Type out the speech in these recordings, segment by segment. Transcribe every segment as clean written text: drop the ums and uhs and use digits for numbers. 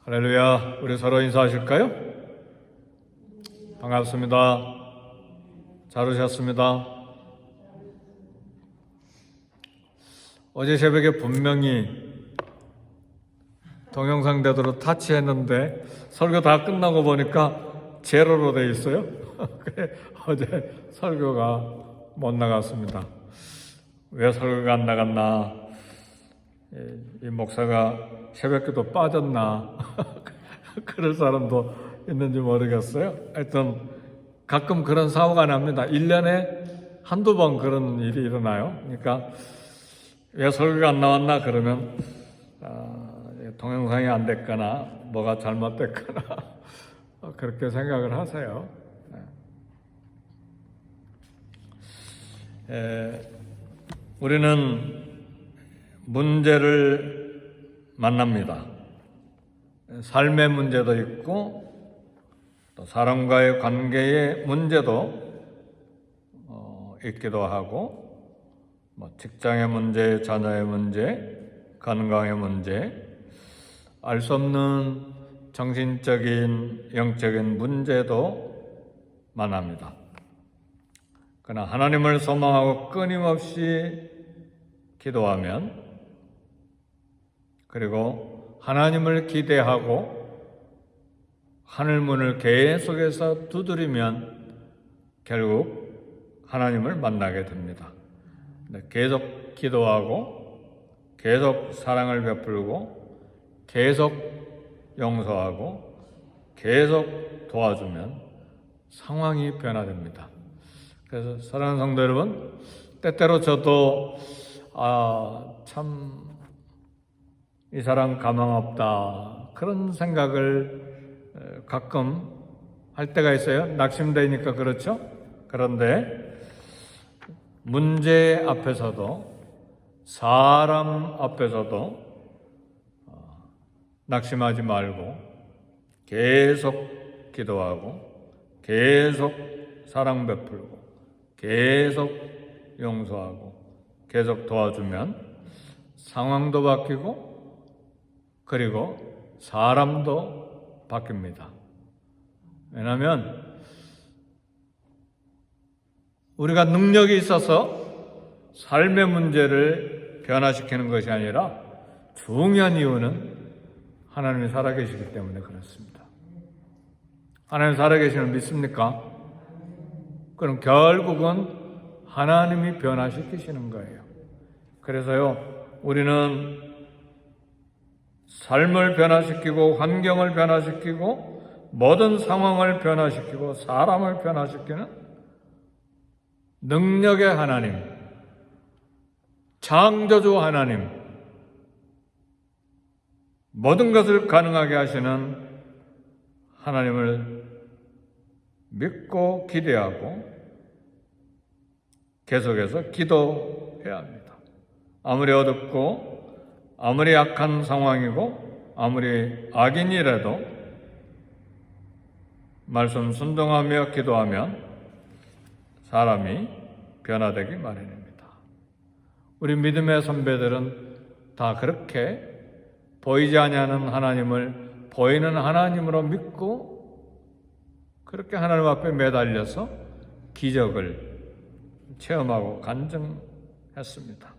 할렐루야. 우리 서로 인사하실까요? 반갑습니다. 잘 오셨습니다. 어제 새벽에 분명히 동영상 대도로 타치했는데 설교 다 끝나고 보니까 제로로 돼 있어요. 그래 어제 설교가 못 나갔습니다. 왜 설교가 안 나갔나? 이 목사가 새벽기도 빠졌나? 그럴 사람도 있는지 모르겠어요. 하여튼 가끔 그런 사고가 납니다. 1년에 한두 번 그런 일이 일어나요. 그러니까 왜 설교가 안 나왔나 그러면 동영상이 안 됐거나 뭐가 잘못됐거나 그렇게 생각을 하세요. 우리는 문제를 만납니다. 삶의 문제도 있고 또 사람과의 관계의 문제도 있기도 하고 직장의 문제, 자녀의 문제, 건강의 문제, 알 수 없는 정신적인, 영적인 문제도 만납니다. 그러나 하나님을 소망하고 끊임없이 기도하면, 그리고 하나님을 기대하고 하늘문을 계속해서 두드리면 결국 하나님을 만나게 됩니다. 계속 기도하고 계속 사랑을 베풀고 계속 용서하고 계속 도와주면 상황이 변화됩니다. 그래서 사랑하는 성도 여러분, 때때로 저도 참 이 사람 가망 없다 그런 생각을 가끔 할 때가 있어요. 낙심되니까 그렇죠. 그런데 문제 앞에서도 사람 앞에서도 낙심하지 말고 계속 기도하고 계속 사랑 베풀고 계속 용서하고 계속 도와주면 상황도 바뀌고 그리고 사람도 바뀝니다. 왜냐하면 우리가 능력이 있어서 삶의 문제를 변화시키는 것이 아니라 중요한 이유는 하나님이 살아계시기 때문에 그렇습니다. 하나님 살아계시는 걸 믿습니까? 그럼 결국은 하나님이 변화시키시는 거예요. 그래서요, 우리는 삶을 변화시키고 환경을 변화시키고 모든 상황을 변화시키고 사람을 변화시키는 능력의 하나님, 창조주 하나님, 모든 것을 가능하게 하시는 하나님을 믿고 기대하고 계속해서 기도해야 합니다. 아무리 어둡고 아무리 약한 상황이고 아무리 악인이라도 말씀 순종하며 기도하면 사람이 변화되기 마련입니다. 우리 믿음의 선배들은 다 그렇게 보이지 아니하는 하나님을 보이는 하나님으로 믿고 그렇게 하나님 앞에 매달려서 기적을 체험하고 간증했습니다.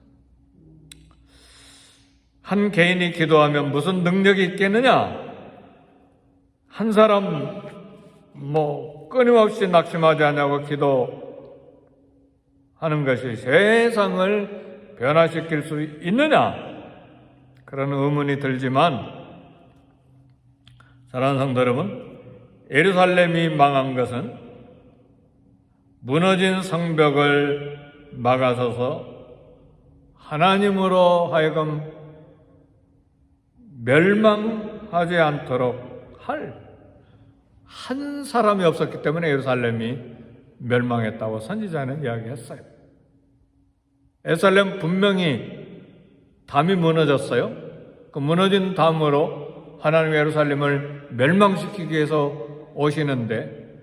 한 개인이 기도하면 무슨 능력이 있겠느냐? 한 사람 끊임없이 낙심하지 않냐고 기도하는 것이 세상을 변화시킬 수 있느냐? 그런 의문이 들지만 사랑하는 성도 여러분, 예루살렘이 망한 것은 무너진 성벽을 막아서서 하나님으로 하여금 멸망하지 않도록 할 한 사람이 없었기 때문에 예루살렘이 멸망했다고 선지자는 이야기했어요. 예루살렘 분명히 담이 무너졌어요. 그 무너진 담으로 하나님 예루살렘을 멸망시키기 위해서 오시는데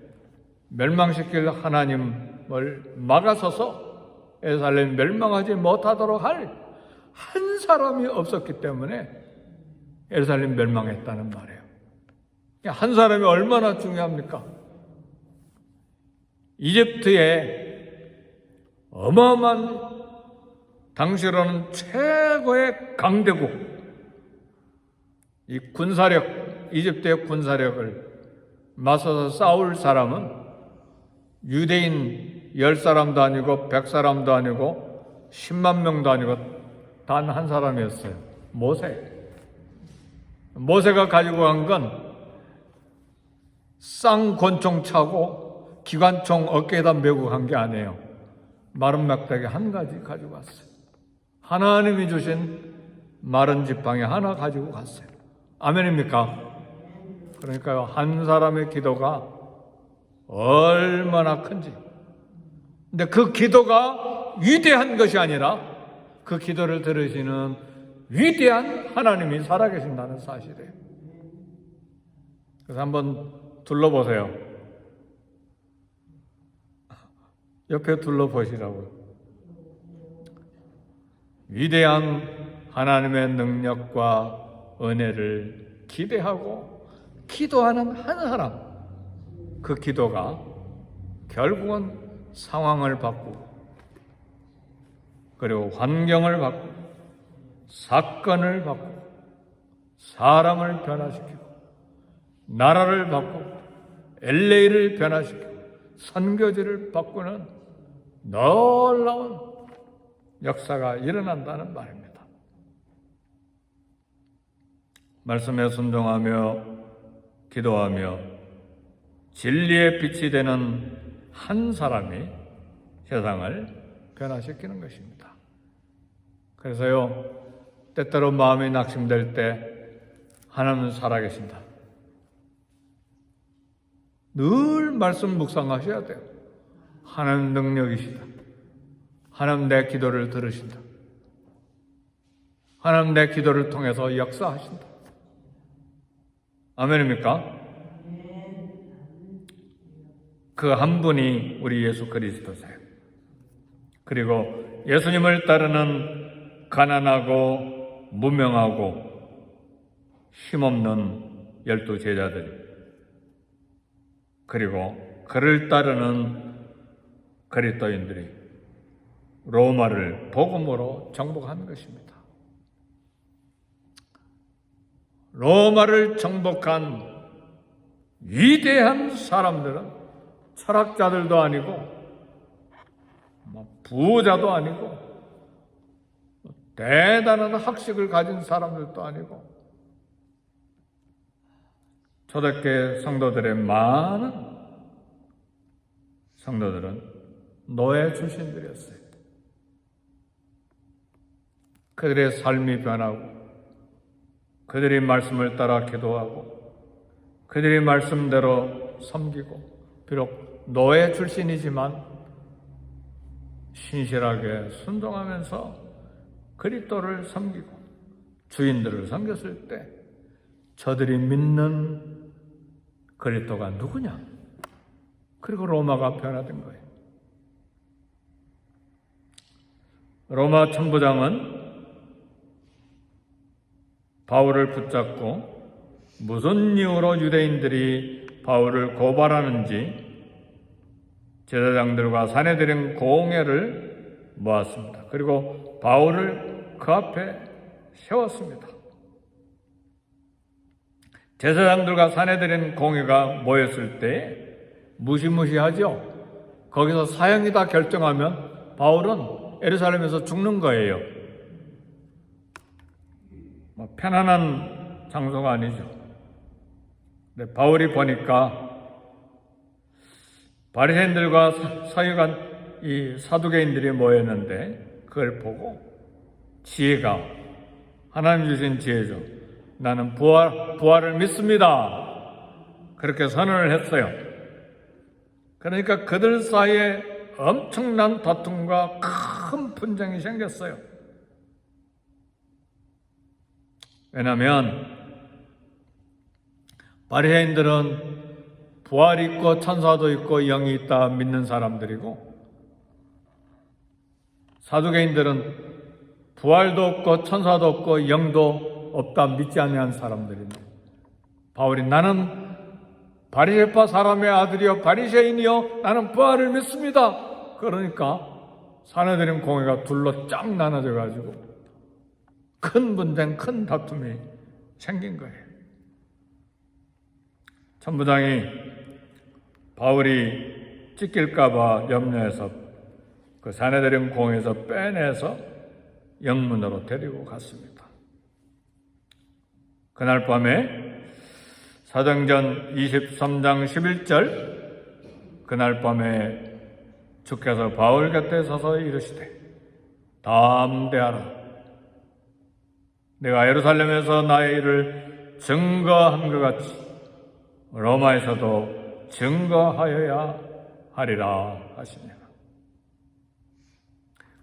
멸망시킬 하나님을 막아서서 예루살렘이 멸망하지 못하도록 할 한 사람이 없었기 때문에 예루살렘 멸망했다는 말이에요. 한 사람이 얼마나 중요합니까? 이집트의 어마어마한 당시로는 최고의 강대국, 이 군사력, 이집트의 군사력을 맞서서 싸울 사람은 유대인 10사람도 아니고 100사람도 아니고 10만 명도 아니고 단 한 사람이었어요. 모세가 가지고 간 건 쌍권총 차고 기관총 어깨에다 메고 간 게 아니에요. 마른 막대기 한 가지 가지고 갔어요. 하나님이 주신 마른 지팡이 하나 가지고 갔어요. 아멘입니까? 그러니까요, 한 사람의 기도가 얼마나 큰지. 근데 그 기도가 위대한 것이 아니라 그 기도를 들으시는 위대한 하나님이 살아계신다는 사실이에요. 그래서 한번 둘러보세요. 옆에 둘러보시라고요. 위대한 하나님의 능력과 은혜를 기대하고 기도하는 한 사람, 그 기도가 결국은 상황을 바꾸고 그리고 환경을 바꾸고 사건을 바꾸고 사람을 변화시키고 나라를 바꾸고 LA를 변화시키고 선교지를 바꾸는 놀라운 역사가 일어난다는 말입니다. 말씀에 순종하며 기도하며 진리의 빛이 되는 한 사람이 세상을 변화시키는 것입니다. 그래서요, 때때로 마음이 낙심될 때 하나님은 살아계신다. 늘 말씀 묵상하셔야 돼요. 하나님 능력이시다. 하나님 내 기도를 들으신다. 하나님 내 기도를 통해서 역사하신다. 아멘입니까? 그 한 분이 우리 예수 그리스도세요. 그리고 예수님을 따르는 가난하고 무명하고 힘없는 12 제자들, 그리고 그를 따르는 그리스도인들이 로마를 복음으로 정복한 것입니다. 로마를 정복한 위대한 사람들은 철학자들도 아니고 부자도 아니고 대단한 학식을 가진 사람들도 아니고 초대교회 성도들의 많은 성도들은 노예 출신들이었어요. 그들의 삶이 변하고 그들이 말씀을 따라 기도하고 그들이 말씀대로 섬기고 비록 노예 출신이지만 신실하게 순종하면서 그리스도를 섬기고 주인들을 섬겼을 때 저들이 믿는 그리스도가 누구냐? 그리고 로마가 변화된 거예요. 로마 천부장은 바울을 붙잡고 무슨 이유로 유대인들이 바울을 고발하는지 제사장들과 사내들인 공회를 모았습니다. 그리고 바울을 그 앞에 세웠습니다. 제사장들과 사내들인 공회가 모였을 때 무시무시하죠. 거기서 사형이 다 결정하면 바울은 예루살렘에서 죽는 거예요. 편안한 장소가 아니죠. 근데 바울이 보니까 바리새인들과 서기관 이 사두개인들이 모였는데 그걸 보고 지혜가 하나님 주신 지혜죠. 나는 부활을 믿습니다. 그렇게 선언을 했어요. 그러니까 그들 사이에 엄청난 다툼과 큰 분쟁이 생겼어요. 왜냐하면 바리새인들은 부활이 있고 천사도 있고 영이 있다 믿는 사람들이고 사두개인들은 부활도 없고 천사도 없고 영도 없다 믿지 아니한 사람들인데 바울이 나는 바리새파 사람의 아들이여 바리새인이여 나는 부활을 믿습니다. 그러니까 사내들인 공회가 둘로 쫙 나눠져 가지고 큰 분쟁, 큰 다툼이 생긴 거예요. 천부장이 바울이 찢길까봐 염려해서 그 사내들인 공회에서 빼내서 영문으로 데리고 갔습니다. 그날 밤에 사도행전 23장 11절 그날 밤에 주께서 바울 곁에 서서 이르시되 담대하라 내가 예루살렘에서 나의 일을 증거한 것 같이 로마에서도 증거하여야 하리라 하시니라.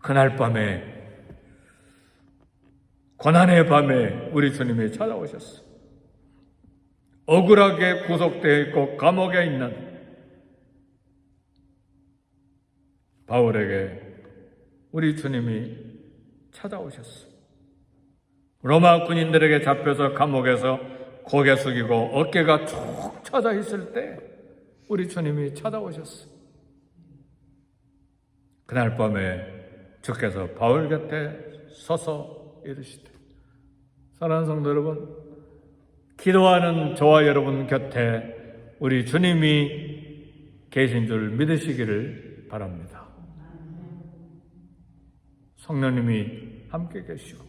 그날 밤에 고난의 밤에 우리 주님이 찾아오셨어. 억울하게 구속되어 있고 감옥에 있는 바울에게 우리 주님이 찾아오셨어. 로마 군인들에게 잡혀서 감옥에서 고개 숙이고 어깨가 쭉 쳐져 있을 때 우리 주님이 찾아오셨어. 그날 밤에 주께서 바울 곁에 서서 이르시되 사랑하는 성도 여러분, 기도하는 저와 여러분 곁에 우리 주님이 계신 줄 믿으시기를 바랍니다. 성령님이 함께 계시고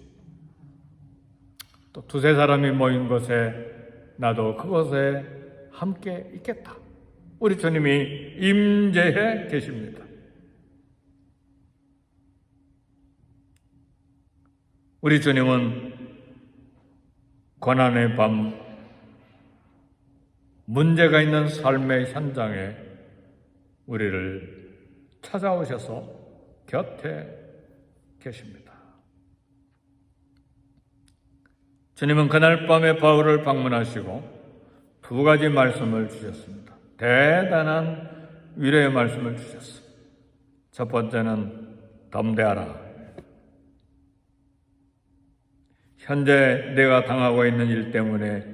또 두세 사람이 모인 곳에 나도 그곳에 함께 있겠다. 우리 주님이 임재해 계십니다. 우리 주님은 고난의 밤 문제가 있는 삶의 현장에 우리를 찾아오셔서 곁에 계십니다. 주님은 그날 밤에 바울을 방문하시고 두 가지 말씀을 주셨습니다. 대단한 위로의 말씀을 주셨어요. 첫 번째는 담대하라. 현재 내가 당하고 있는 일 때문에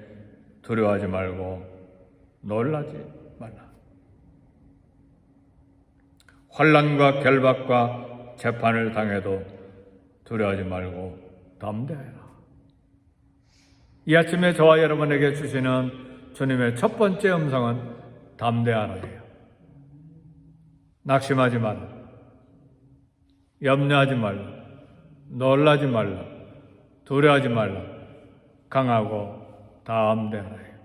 두려워하지 말고 놀라지 말라. 환난과 결박과 재판을 당해도 두려워하지 말고 담대하라. 이 아침에 저와 여러분에게 주시는 주님의 첫 번째 음성은 담대하라예요. 낙심하지 말라. 염려하지 말라. 놀라지 말라. 두려워하지 말라. 강하고 담대하라예요.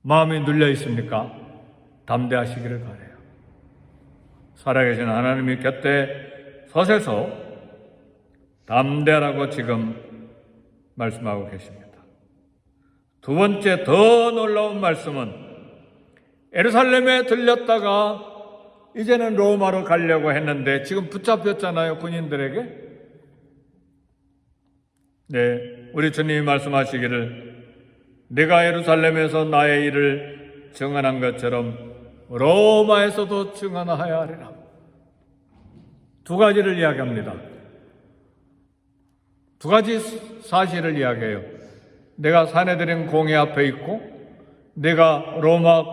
마음이 눌려 있습니까? 담대하시기를 바라요. 살아계신 하나님이 곁에 서셔서 담대하라고 지금 말씀하고 계십니다. 두 번째 더 놀라운 말씀은 예루살렘에 들렸다가 이제는 로마로 가려고 했는데 지금 붙잡혔잖아요, 군인들에게. 네, 우리 주님이 말씀하시기를 내가 예루살렘에서 나의 일을 증언한 것처럼 로마에서도 증언하여야 하리라. 두 가지를 이야기합니다. 두 가지 사실을 이야기해요. 내가 사내들인 공회 앞에 있고 내가 로마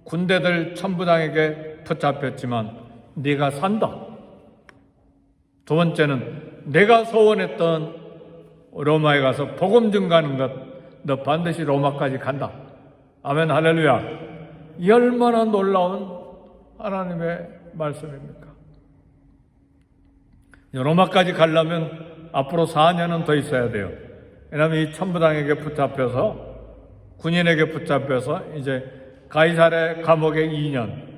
군대들 천부장에게 붙잡혔지만 네가 산다. 두 번째는 내가 소원했던 로마에 가서 복음 증가하는 것 너 반드시 로마까지 간다. 아멘 할렐루야. 이 얼마나 놀라운 하나님의 말씀입니까? 로마까지 가려면 앞으로 4년은 더 있어야 돼요. 왜냐하면 이 천부장에게 붙잡혀서 군인에게 붙잡혀서 이제 가이사랴 감옥에 2년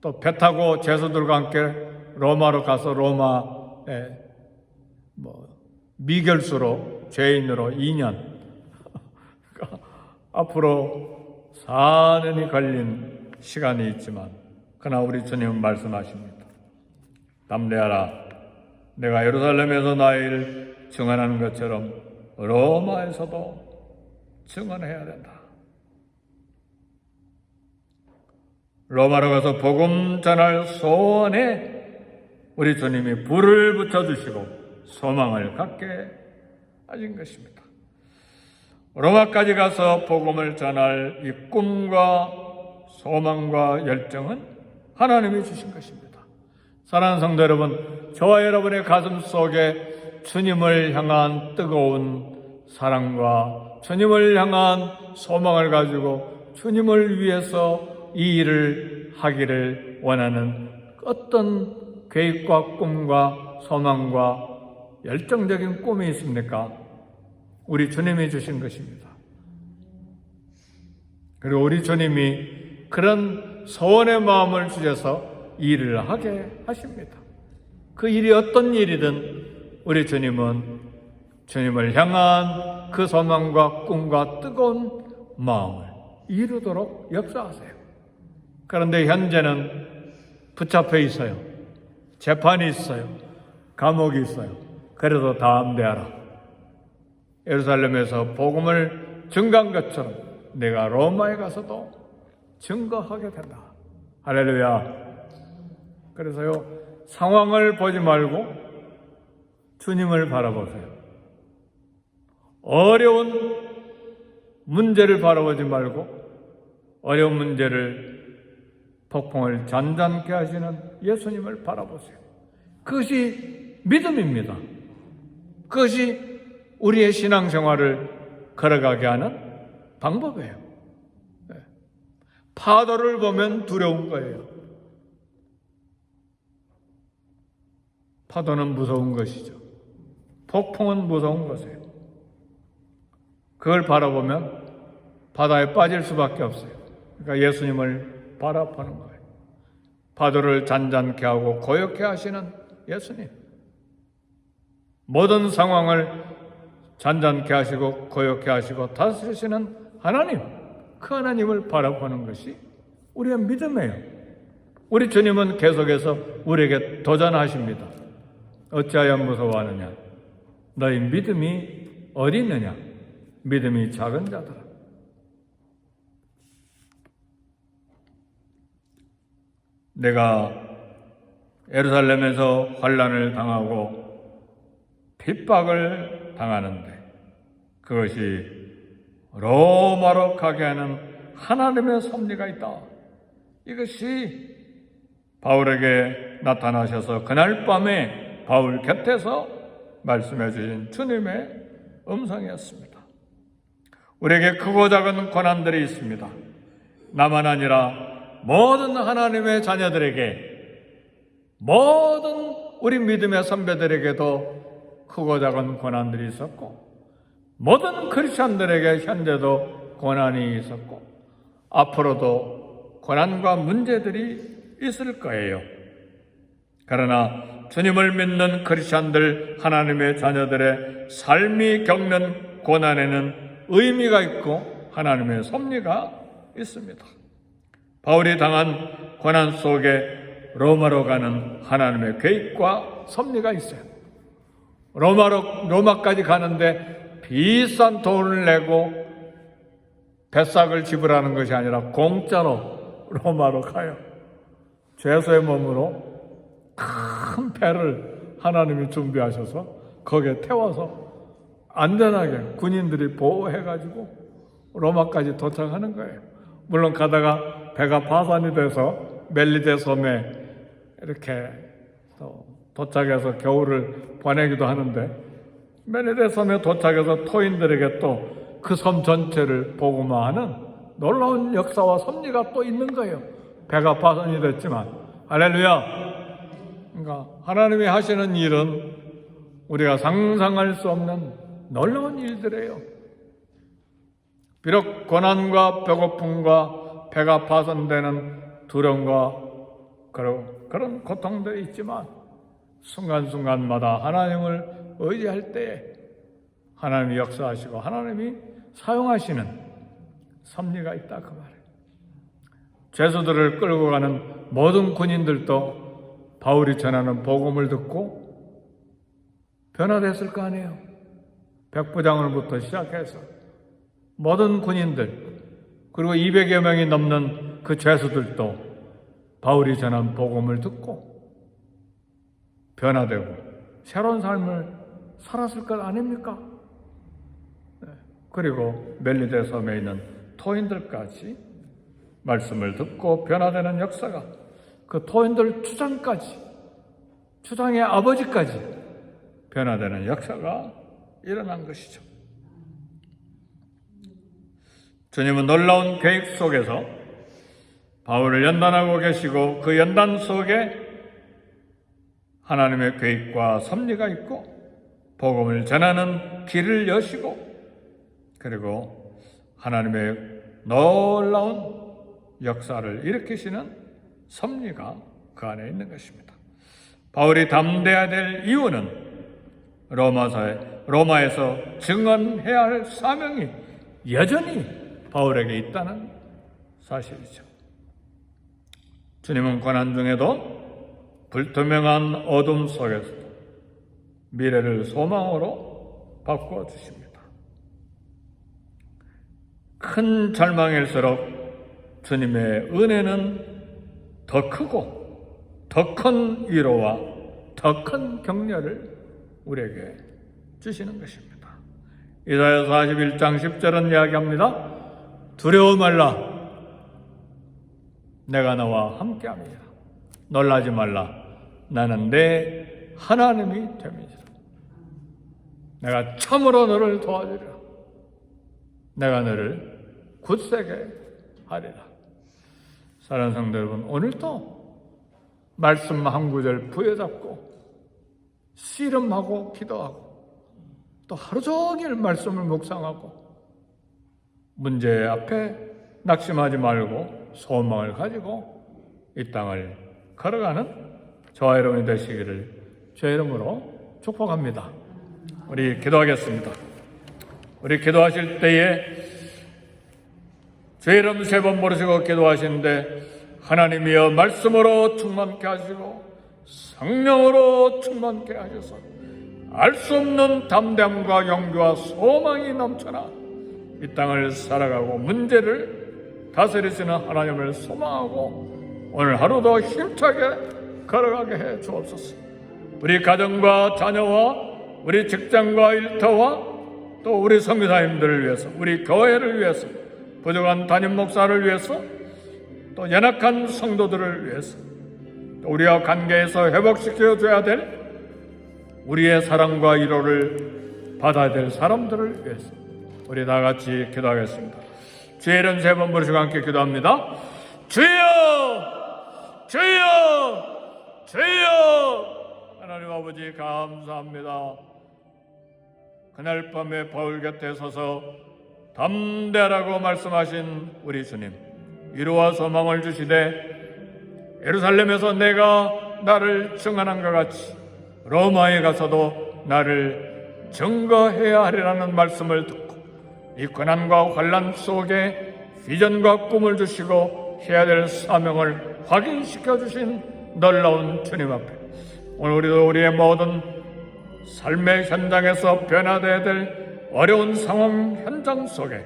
또 배 타고 제수들과 함께 로마로 가서 로마에 미결수로 죄인으로 2년 앞으로 4년이 걸린 시간이 있지만 그러나 우리 주님은 말씀하십니다. 담대하라. 내가 예루살렘에서 나의 일을 증언하는 것처럼 로마에서도 증언해야 된다. 로마로 가서 복음 전할 소원에 우리 주님이 불을 붙여주시고 소망을 갖게 하신 것입니다. 로마까지 가서 복음을 전할 이 꿈과 소망과 열정은 하나님이 주신 것입니다. 사랑하는 성도 여러분, 저와 여러분의 가슴 속에 주님을 향한 뜨거운 사랑과 주님을 향한 소망을 가지고 주님을 위해서 이 일을 하기를 원하는 어떤 계획과 꿈과 소망과 열정적인 꿈이 있습니까? 우리 주님이 주신 것입니다. 그리고 우리 주님이 그런 소원의 마음을 주셔서 일을 하게 하십니다. 그 일이 어떤 일이든 우리 주님은 주님을 향한 그 소망과 꿈과 뜨거운 마음을 이루도록 역사하세요. 그런데 현재는 붙잡혀 있어요. 재판이 있어요. 감옥이 있어요. 그래도 담대하라. 예루살렘에서 복음을 증거한 것처럼 내가 로마에 가서도 증거하게 된다. 할렐루야. 그래서요, 상황을 보지 말고 주님을 바라보세요. 어려운 문제를 바라보지 말고 어려운 문제를 폭풍을 잔잔케 하시는 예수님을 바라보세요. 그것이 믿음입니다. 그것이 우리의 신앙생활을 걸어가게 하는 방법이에요. 파도를 보면 두려운 거예요. 파도는 무서운 것이죠. 폭풍은 무서운 것이에요. 그걸 바라보면 바다에 빠질 수밖에 없어요. 그러니까 예수님을 바라보는 거예요. 파도를 잔잔케 하고 고요케 하시는 예수님. 모든 상황을 잔잔케 하시고 고요케 하시고 다스리시는 하나님. 그 하나님을 바라보는 것이 우리의 믿음이에요. 우리 주님은 계속해서 우리에게 도전하십니다. 어찌하여 무서워하느냐? 너희 믿음이 어디 있느냐? 믿음이 작은 자들아. 내가 예루살렘에서 환난을 당하고 핍박을 당하는데 그것이 로마로 가게 하는 하나님의 섭리가 있다. 이것이 바울에게 나타나셔서 그날 밤에 바울 곁에서 말씀해 주신 주님의 음성이었습니다. 우리에게 크고 작은 고난들이 있습니다. 나만 아니라 모든 하나님의 자녀들에게, 모든 우리 믿음의 선배들에게도 크고 작은 고난들이 있었고, 모든 크리스천들에게 현재도 고난이 있었고, 앞으로도 고난과 문제들이 있을 거예요. 그러나 주님을 믿는 크리스천들, 하나님의 자녀들의 삶이 겪는 고난에는 의미가 있고 하나님의 섭리가 있습니다. 바울이 당한 고난 속에 로마로 가는 하나님의 계획과 섭리가 있어요. 로마까지 가는데 비싼 돈을 내고 배삭을 지불하는 것이 아니라 공짜로 로마로 가요. 죄수의 몸으로 큰 배를 하나님이 준비하셔서 거기에 태워서 안전하게 군인들이 보호해가지고 로마까지 도착하는 거예요. 물론 가다가 배가 파산이 돼서 멜리데 섬에 이렇게 도착해서 겨울을 보내기도 하는데, 멜리데 섬에 도착해서 토인들에게 또 그 섬 전체를 복음화하는 놀라운 역사와 섭리가 또 있는 거예요. 배가 파산이 됐지만. 할렐루야. 그러니까 하나님이 하시는 일은 우리가 상상할 수 없는 놀라운 일들이에요. 비록 고난과 배고픔과 배가 파손되는 두려움과 그런 고통들이 있지만 순간순간마다 하나님을 의지할 때에 하나님이 역사하시고 하나님이 사용하시는 섭리가 있다, 그 말이에요. 죄수들을 끌고 가는 모든 군인들도 바울이 전하는 복음을 듣고 변화됐을 거 아니에요. 백부장으로부터 시작해서 모든 군인들, 그리고 200여 명이 넘는 그 죄수들도 바울이 전한 복음을 듣고 변화되고 새로운 삶을 살았을 것 아닙니까? 그리고 멜리데 섬에 있는 토인들까지 말씀을 듣고 변화되는 역사가, 그 토인들 주장의 아버지까지 변화되는 역사가 일어난 것이죠. 주님은 놀라운 계획 속에서 바울을 연단하고 계시고, 그 연단 속에 하나님의 계획과 섭리가 있고 복음을 전하는 길을 여시고, 그리고 하나님의 놀라운 역사를 일으키시는 섭리가 그 안에 있는 것입니다. 바울이 담대해야 될 이유는 로마에서 증언해야 할 사명이 여전히 바울에게 있다는 사실이죠. 주님은 고난 중에도 불투명한 어둠 속에서 미래를 소망으로 바꾸어 주십니다. 큰 절망일수록 주님의 은혜는 더 크고 더 큰 위로와 더 큰 격려를 우리에게 주시는 것입니다. 이사야 41장 10절은 이야기합니다. 두려워 말라, 내가 너와 함께함이라. 놀라지 말라, 나는 내 하나님이 됨이니라. 내가 참으로 너를 도와주리라. 내가 너를 굳세게 하리라. 사랑하는 성도 여러분, 오늘도 말씀 한 구절 부여잡고 씨름하고 기도하고 또 하루 종일 말씀을 묵상하고 문제 앞에 낙심하지 말고 소망을 가지고 이 땅을 걸어가는 저와 여러분이 되시기를 주의 이름으로 축복합니다. 우리 기도하겠습니다. 우리 기도하실 때에 주의 이름 3번 부르시고 기도하시는데, 하나님이여 말씀으로 충만케 하시고 성령으로 충만케 하셔서 알 수 없는 담대함과 용기와 소망이 넘쳐나 이 땅을 살아가고 문제를 다스리시는 하나님을 소망하고 오늘 하루도 힘차게 걸어가게 해 주옵소서. 우리 가정과 자녀와 우리 직장과 일터와 또 우리 선교사님들을 위해서, 우리 교회를 위해서, 부족한 담임 목사를 위해서, 또 연약한 성도들을 위해서, 또 우리와 관계에서 회복시켜줘야 될 우리의 사랑과 위로를 받아야 될 사람들을 위해서 우리 다 같이 기도하겠습니다. 주의 이름 3번 부르시고 함께 기도합니다. 주여! 주여! 주여! 하나님 아버지 감사합니다. 그날 밤에 바울 곁에 서서 담대하라고 말씀하신 우리 주님, 위로와 소망을 주시되 예루살렘에서 내가 나를 증언한 것 같이 로마에 가서도 나를 증거해야 하리라는 말씀을 듣고 이 고난과 환난 속에 비전과 꿈을 주시고 해야 될 사명을 확인시켜 주신 놀라운 주님 앞에 오늘 우리도 우리의 모든 삶의 현장에서 변화되어야 될 어려운 상황 현장 속에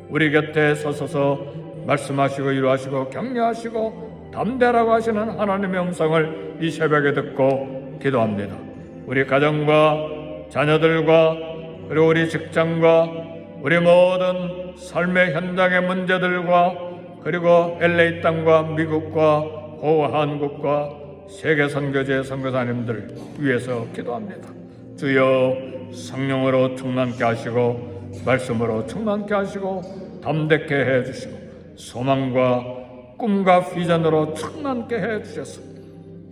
우리 곁에 서서서 말씀하시고 위로하시고 격려하시고 담대라고 하시는 하나님의 음성을 이 새벽에 듣고 기도합니다. 우리 가정과 자녀들과 그리고 우리 직장과 우리 모든 삶의 현장의 문제들과 그리고 LA 땅과 미국과 한국과 세계 선교제 선교사님들 위해서 기도합니다. 주여 성령으로 충만케 하시고 말씀으로 충만케 하시고 담대케 해주시고 소망과 꿈과 비전으로 충만케 해주셔서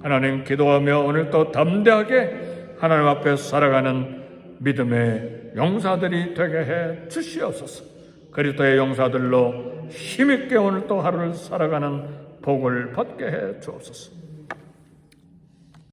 하나님 기도하며 오늘도 담대하게 하나님 앞에 살아가는 믿음의 용사들이 되게 해 주시옵소서. 그리스도의 용사들로 힘있게 오늘 또 하루를 살아가는 복을 받게 해 주옵소서.